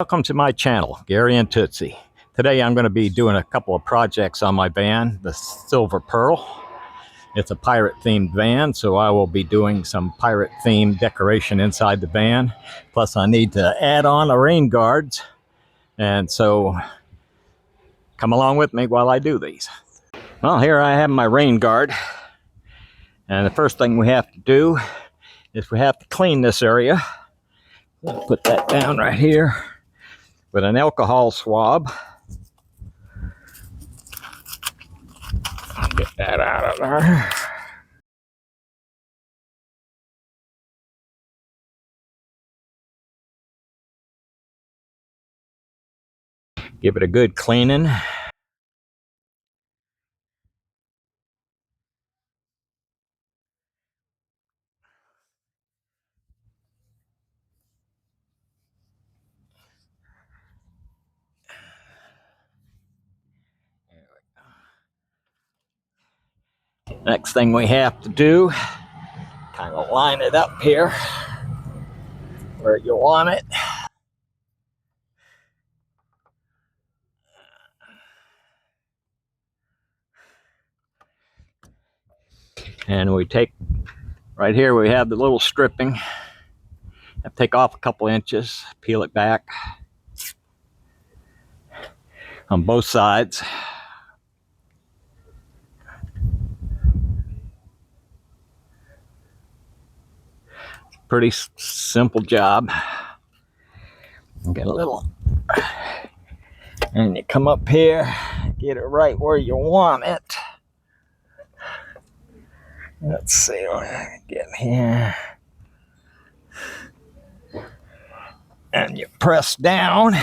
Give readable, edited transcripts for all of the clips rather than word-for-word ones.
Welcome to my channel, Gary and Tootsie. Today I'm going to be doing a couple of projects on my van, the Silver Pearl. It's a pirate themed van, so I will be doing some pirate themed decoration inside the van. Plus I need to add on a rain guards, and so come along with me while I do these. Well, here I have my rain guard, and the first thing we have to do is we have to clean this area. I'll put that down right here with an alcohol swab. Get that out of there. Give it a good cleaning. Next thing we have to do, kind of line it up here where you want it. And we take, right here we have the little stripping. Have to take off a couple inches, peel it back on both sides. Pretty simple job. Get a little, and you come up here, get it right where you want it. Let's see what I get here. And you press down.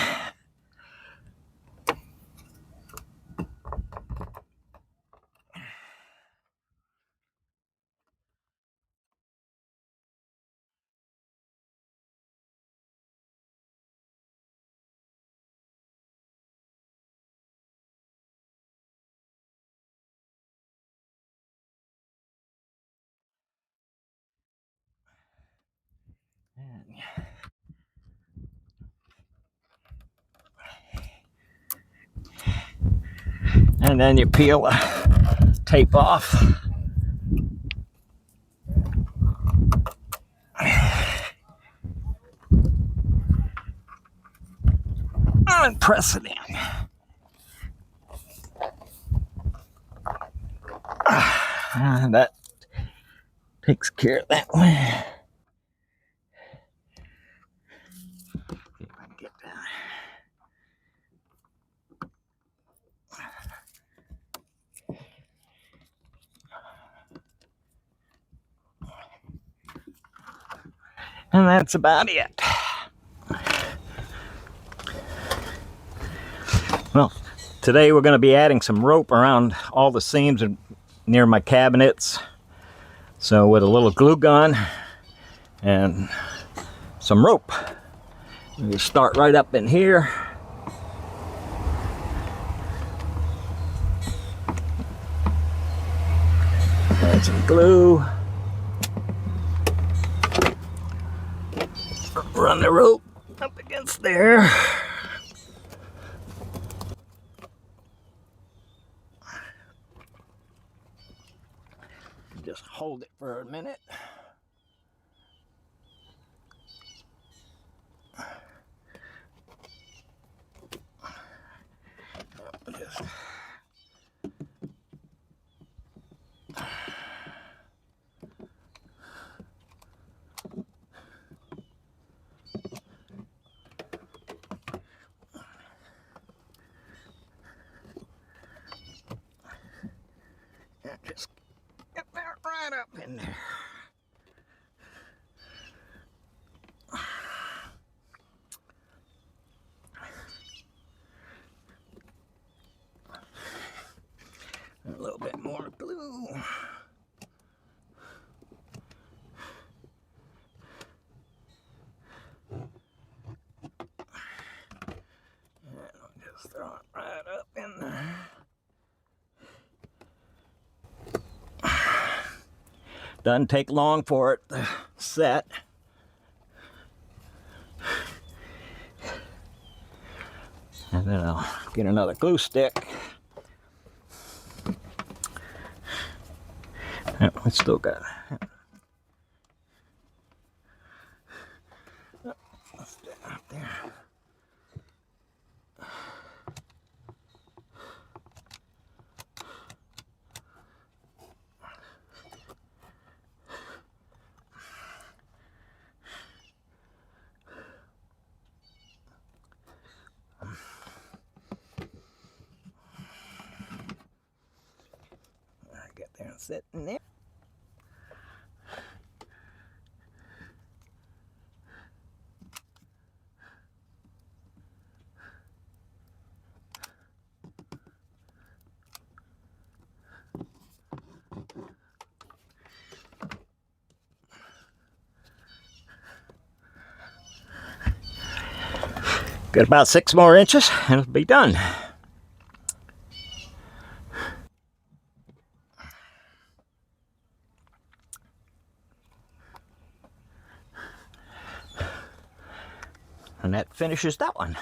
And then you peel the tape off. And press it in. That takes care of that one. See if I can get that. And that's about it. Well, today we're going to be adding some rope around all the seams and near my cabinets. So with a little glue gun and some rope. You start right up in here. Add some glue. Run the rope up against there. Just hold it for a minute. Just get that right up in there. A little bit more glue. And I'll just throw it right up in there. Doesn't take long for it to set. And then I'll get another glue stick. We still got up there. Get there and sit in there. Got about 6 more inches and it'll be done. And that finishes that one.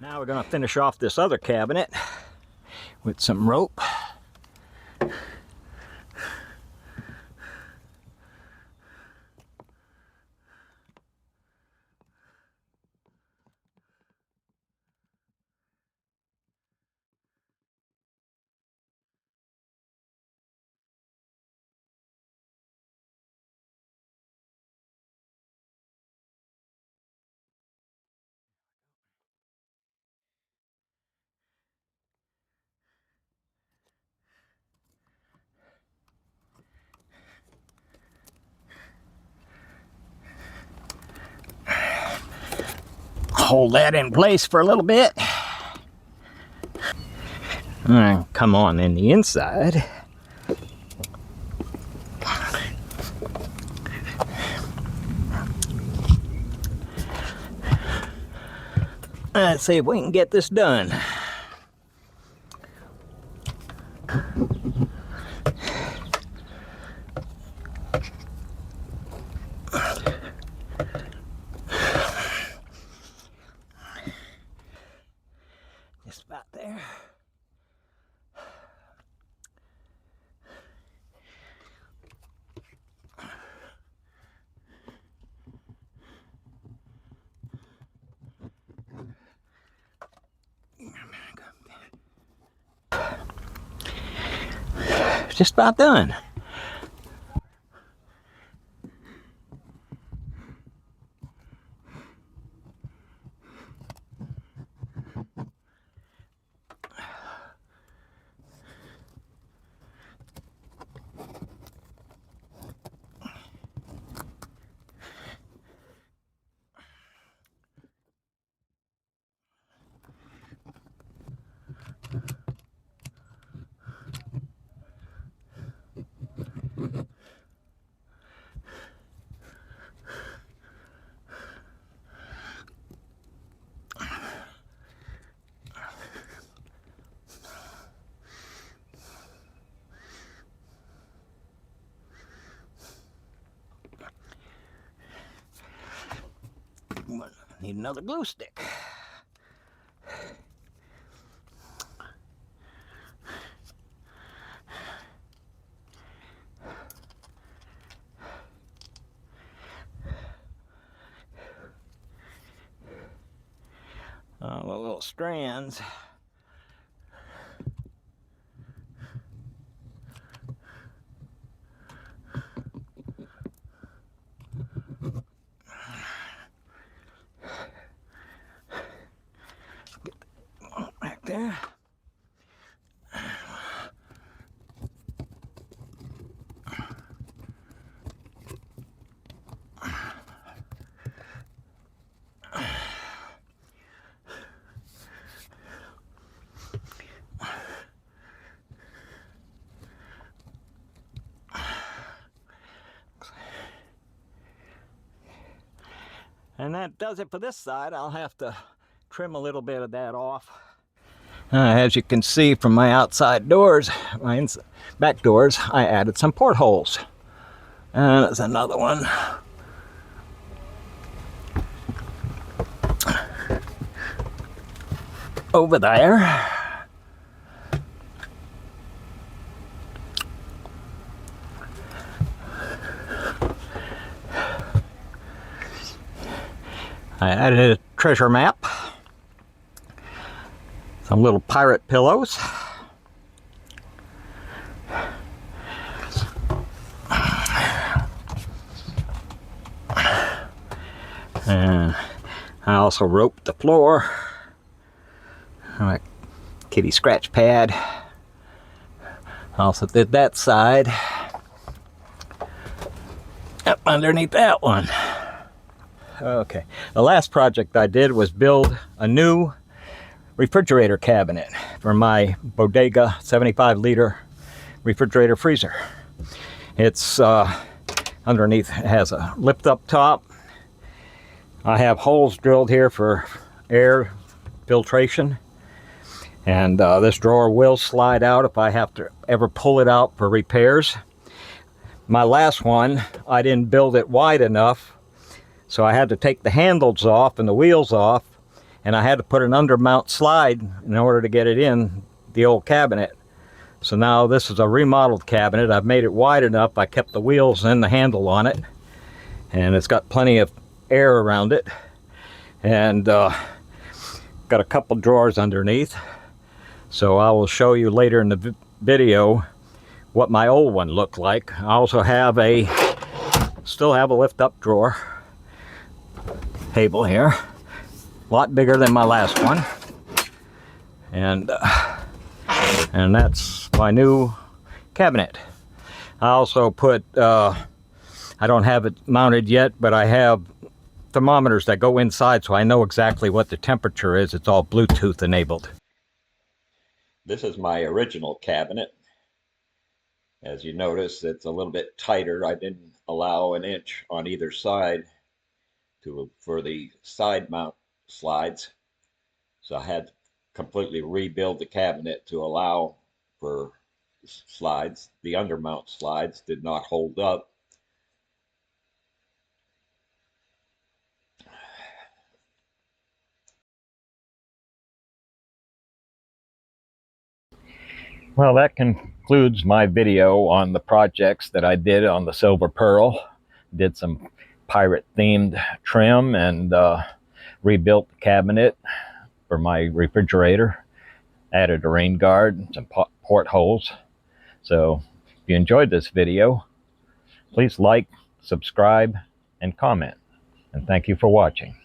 Now we're going to finish off this other cabinet with some rope. Hold that in place for a little bit. And come on in the inside. Let's see if we can get this done. Just about there. Just about done. Need another glue stick. The little strands. Back there. And that does it for this side. I'll have to trim a little bit of that off. As you can see from my outside doors, my back doors, I added some portholes. And there's another one. over there. I added a treasure map, some little pirate pillows, and I also roped the floor, my kitty scratch pad. I also did that side up underneath that one. Okay, the last project I did was build a new refrigerator cabinet for my Bodega 75-liter refrigerator freezer. It's underneath, it has a lift up top. I have holes drilled here for air filtration, and this drawer will slide out if I have to ever pull it out for repairs. My last one, I didn't build it wide enough, so I had to take the handles off and the wheels off, and I had to put an undermount slide in order to get it in the old cabinet. So now this is a remodeled cabinet. I've made it wide enough. I kept the wheels and the handle on it, and it's got plenty of air around it, and got a couple drawers underneath. So I will show you later in the video what my old one looked like. I also have still have a lift up drawer table here, a lot bigger than my last one, and that's my new cabinet. I also put I don't have it mounted yet, but I have thermometers that go inside, so I know exactly what the temperature is. It's all Bluetooth enabled. This is my original cabinet. As you notice, it's a little bit tighter. I didn't allow an inch on either side for the side mount slides, so I had to completely rebuild the cabinet to allow for slides. The undermount slides did not hold up. Well, that concludes my video on the projects that I did on the Silver Pearl. Did some pirate themed trim and rebuilt the cabinet for my refrigerator. Added a rain guard, some portholes. So if you enjoyed this video, please like, subscribe, and comment. And thank you for watching.